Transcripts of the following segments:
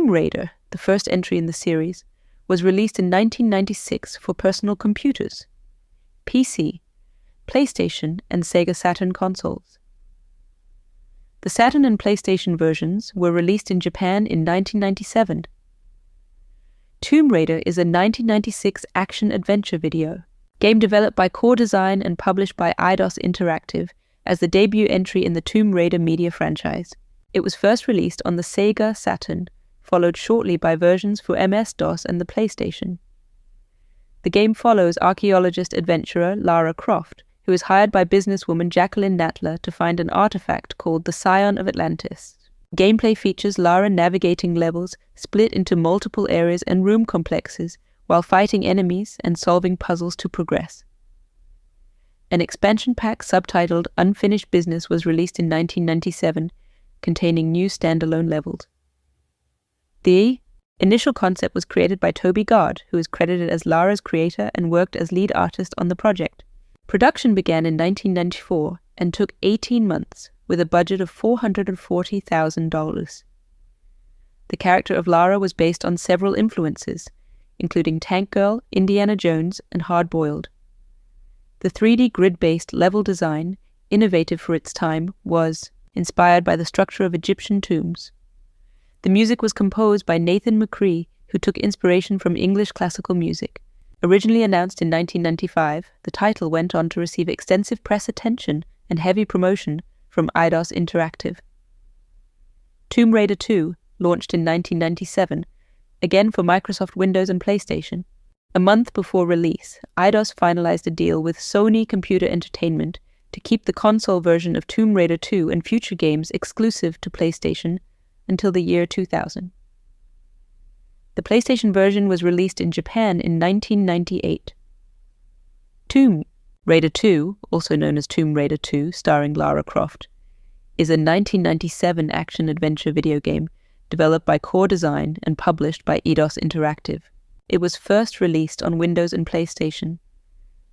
Tomb Raider, the first entry in the series, was released in 1996 for personal computers, PC, PlayStation, and Sega Saturn consoles. The Saturn and PlayStation versions were released in Japan in 1997. Tomb Raider is a 1996 action-adventure video game developed by Core Design and published by Eidos Interactive as the debut entry in the Tomb Raider media franchise. It was first released on the Sega Saturn, followed shortly by versions for MS-DOS and the PlayStation. The game follows archaeologist-adventurer Lara Croft, who is hired by businesswoman Jacqueline Natler to find an artifact called the Scion of Atlantis. Gameplay features Lara navigating levels split into multiple areas and room complexes while fighting enemies and solving puzzles to progress. An expansion pack subtitled Unfinished Business was released in 1997, containing new standalone levels. The initial concept was created by Toby Gard, who is credited as Lara's creator and worked as lead artist on the project. Production began in 1994 and took 18 months, with a budget of $440,000. The character of Lara was based on several influences, including Tank Girl, Indiana Jones, and Hard Boiled. The 3D grid-based level design, innovative for its time, was inspired by the structure of Egyptian tombs. The music was composed by Nathan McCree, who took inspiration from English classical music. Originally announced in 1995, the title went on to receive extensive press attention and heavy promotion from Eidos Interactive. Tomb Raider 2 launched in 1997, again for Microsoft Windows and PlayStation. A month before release, Eidos finalized a deal with Sony Computer Entertainment to keep the console version of Tomb Raider 2 and future games exclusive to PlayStation until the year 2000. The PlayStation version was released in Japan in 1998. Tomb Raider 2, also known as Tomb Raider 2, starring Lara Croft, is a 1997 action-adventure video game developed by Core Design and published by Eidos Interactive. It was first released on Windows and PlayStation.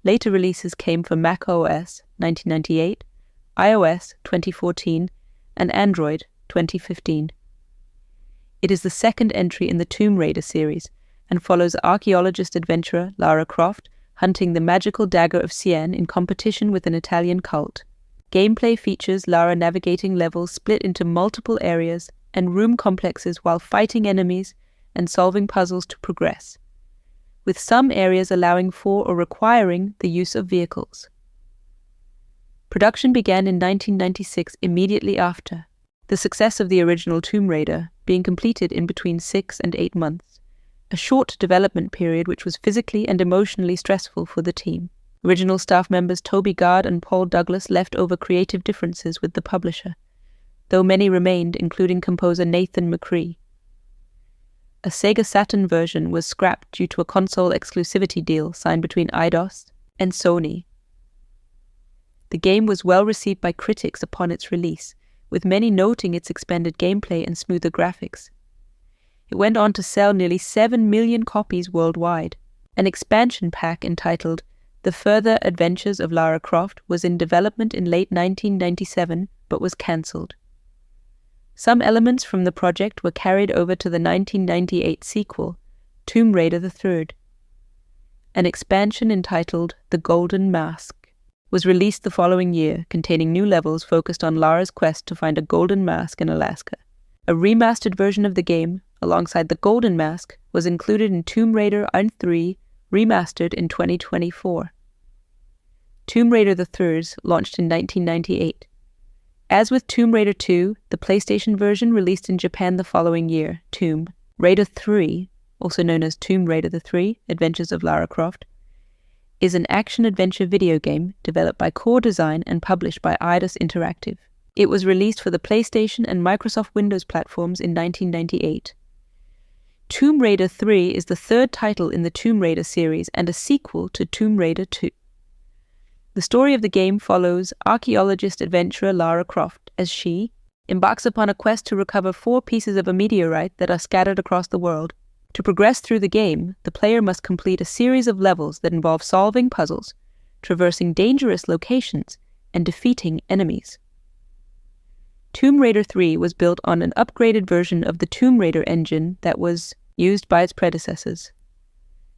Later releases came for Mac OS 1998, iOS 2014, and Android 2015. It is the second entry in the Tomb Raider series and follows archaeologist-adventurer Lara Croft hunting the magical dagger of Sienne in competition with an Italian cult. Gameplay features Lara navigating levels split into multiple areas and room complexes while fighting enemies and solving puzzles to progress, with some areas allowing for or requiring the use of vehicles. Production began in 1996 immediately after the success of the original Tomb Raider, being completed in between 6 and 8 months, a short development period which was physically and emotionally stressful for the team. Original staff members Toby Gard and Paul Douglas left over creative differences with the publisher, though many remained, including composer Nathan McCree. A Sega Saturn version was scrapped due to a console exclusivity deal signed between Eidos and Sony. The game was well received by critics upon its release, with many noting its expanded gameplay and smoother graphics. It went on to sell nearly 7 million copies worldwide. An expansion pack entitled The Further Adventures of Lara Croft was in development in late 1997 but was cancelled. Some elements from the project were carried over to the 1998 sequel, Tomb Raider III. An expansion entitled The Golden Mask was released the following year, containing new levels focused on Lara's quest to find a golden mask in Alaska. A remastered version of the game, alongside the Golden Mask, was included in Tomb Raider 3 Remastered in 2024. Tomb Raider III launched in 1998. As with Tomb Raider 2, the PlayStation version released in Japan the following year, Tomb Raider 3, also known as Tomb Raider 3 Adventures of Lara Croft, is an action-adventure video game developed by Core Design and published by Eidos Interactive. It was released for the PlayStation and Microsoft Windows platforms in 1998. Tomb Raider 3 is the third title in the Tomb Raider series and a sequel to Tomb Raider 2. The story of the game follows archaeologist-adventurer Lara Croft as she embarks upon a quest to recover 4 pieces of a meteorite that are scattered across the world. To progress through the game, the player must complete a series of levels that involve solving puzzles, traversing dangerous locations, and defeating enemies. Tomb Raider 3 was built on an upgraded version of the Tomb Raider engine that was used by its predecessors.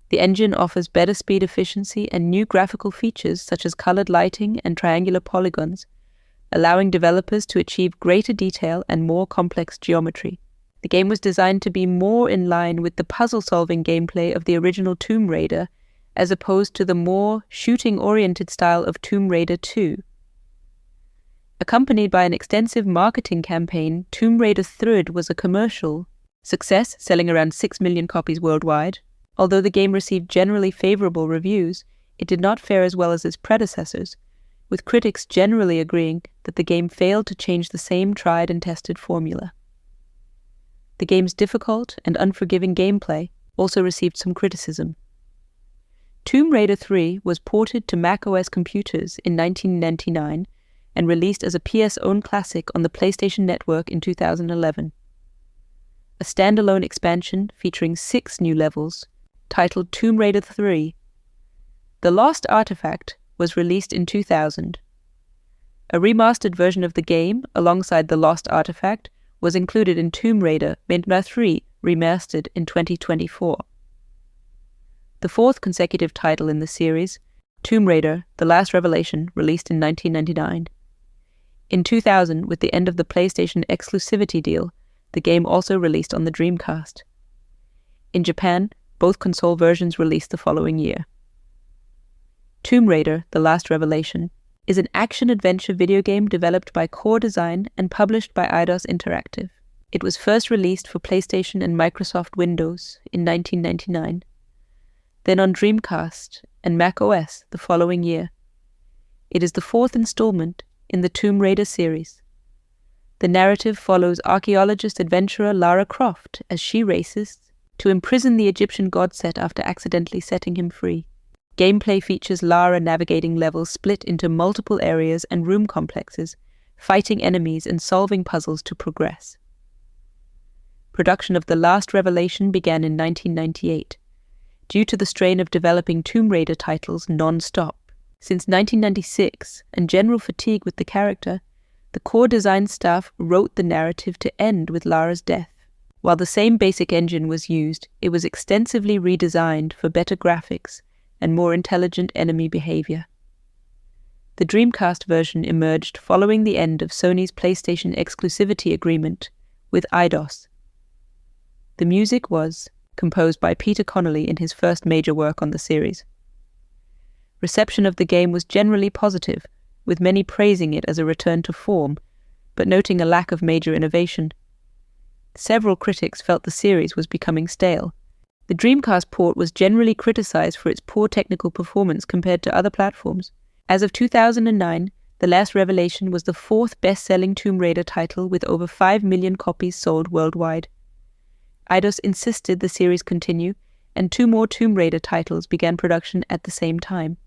The engine offers better speed efficiency and new graphical features such as colored lighting and triangular polygons, allowing developers to achieve greater detail and more complex geometry. The game was designed to be more in line with the puzzle-solving gameplay of the original Tomb Raider, as opposed to the more shooting-oriented style of Tomb Raider 2. Accompanied by an extensive marketing campaign, Tomb Raider 3 was a commercial success, selling around 6 million copies worldwide. Although the game received generally favorable reviews, it did not fare as well as its predecessors, with critics generally agreeing that the game failed to change the same tried and tested formula. The game's difficult and unforgiving gameplay also received some criticism. Tomb Raider 3 was ported to macOS computers in 1999 and released as a PS-owned classic on the PlayStation Network in 2011. A standalone expansion featuring 6 new levels, titled Tomb Raider 3. The Lost Artifact was released in 2000. A remastered version of the game, alongside The Lost Artifact, was included in Tomb Raider Midna 3, remastered in 2024. The 4th consecutive title in the series, Tomb Raider The Last Revelation, released in 1999. In 2000, with the end of the PlayStation exclusivity deal, the game also released on the Dreamcast. In Japan, both console versions released the following year. Tomb Raider The Last Revelation is an action-adventure video game developed by Core Design and published by Eidos Interactive. It was first released for PlayStation and Microsoft Windows in 1999, then on Dreamcast and Mac OS the following year. It is the 4th installment in the Tomb Raider series. The narrative follows archaeologist-adventurer Lara Croft as she races to imprison the Egyptian god Set after accidentally setting him free. Gameplay features Lara navigating levels split into multiple areas and room complexes, fighting enemies and solving puzzles to progress. Production of The Last Revelation began in 1998, due to the strain of developing Tomb Raider titles non-stop. Since 1996, and general fatigue with the character, the Core Design staff wrote the narrative to end with Lara's death. While the same basic engine was used, it was extensively redesigned for better graphics and more intelligent enemy behavior. The Dreamcast version emerged following the end of Sony's PlayStation exclusivity agreement with Eidos. The music was composed by Peter Connolly in his first major work on the series. Reception of the game was generally positive, with many praising it as a return to form, but noting a lack of major innovation. Several critics felt the series was becoming stale. The Dreamcast port was generally criticized for its poor technical performance compared to other platforms. As of 2009, The Last Revelation was the 4th best-selling Tomb Raider title with over 5 million copies sold worldwide. Eidos insisted the series continue, and 2 more Tomb Raider titles began production at the same time.